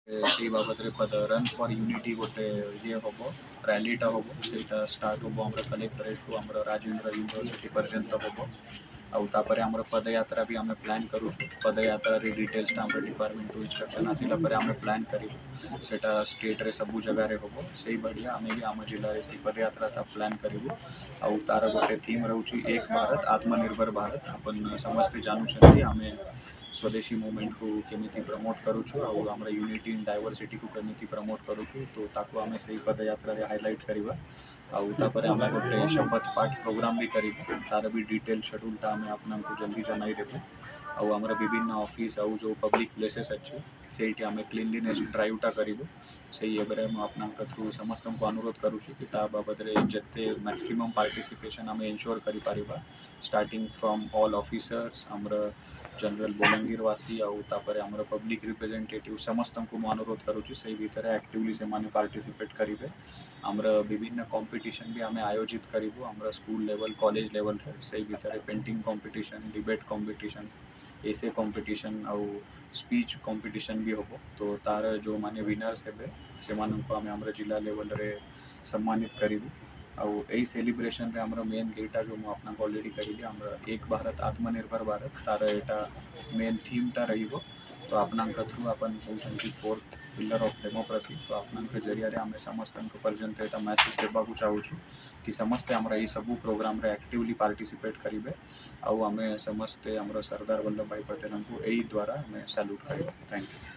से बाबद run for unity गोटे ये हम रैलीटा हम से स्टार्ट हम कलेक्टरेट टू आम राजेन्द्र यूनिवर्सिटी पर्यंत हम आउे आम पदयात्रा भी आम प्लां करूँ पदयात्रा डिटेल्स आम डिपार्टमेंट इंस्ट्रक्शन आसला आम प्लां करूँ सेटा स्टेट रे सबू जगह हम से भाया आम भी आम जिले से पदयात्रा प्लां करूँ आउ तार गोटे थीम रोचे एक भारत आत्मनिर्भर भारत अपन समस्ते जानूँ आम स्वदेशी मूवमेंट को केमी प्रमोट करूँ आम यूनिटी इन डायवर्सिटी को केमी प्रमोट करूँ तो ताको आम से पदयात्रा हाइलाइट करवा आउे आम गोटे शपथ पाठ प्रोग्राम भी करूँ तार भी डिटेल शेड्यूल आम आपन को जल्दी जनाई देबू आम विभिन्न ऑफिस आउ जो पब्लिक प्लेसेस अच्छे से आम क्लीनलीनेस ड्राइवटा करूँ से आपन थ्रू समस्त को अनुरोध करुँच कि बाबद जिते मैक्सिमम पार्टिसिपेशन आम एनश्योर कर स्टार्टिंग फ्रॉम ऑल ऑफिसर्स आमर जनरल बलांगीरवासी आउे आम पब्लिक रिप्रेजेंटेटिव समस्त को अनुरोध करुँच से भितर एक्टिवली से पार्टिसिपेट करेंगे आमर विभिन्न कंपटीशन भी आम आयोजित करूँ आम स्कूल लेवल कॉलेज लेवल से भितर पेंटिंग कंपटीशन डिबेट कंपटीशन एसे कंपटीशन आउ स्पीच कंपटीशन भी हम तो तार जो माने विनर्स हे से आम आम जिला लेवल रे सम्मानित करूँ आउ यही सेलिब्रेशन रे आमर मेन दुईटा जो मुझे अलरेडी कही आम एक भारत आत्मनिर्भर भारत तार यहाँ मेन थीमटा रही तो आपना थ्रू आपन कहते फोर्थ पिलर ऑफ डेमोक्रेसी तो आपना जरिया आम समस्त पर्यंत यहाँ मैसेज देवाक चाहूँ कि समस्ते आम सबू प्रोग्राम रे एक्टिवली पार्टिसिपेट करेंगे आउ आम समस्ते आम सरदार वल्लभ भाई पटेल को यही द्वारा आम सैल्यूट करें। Thank you.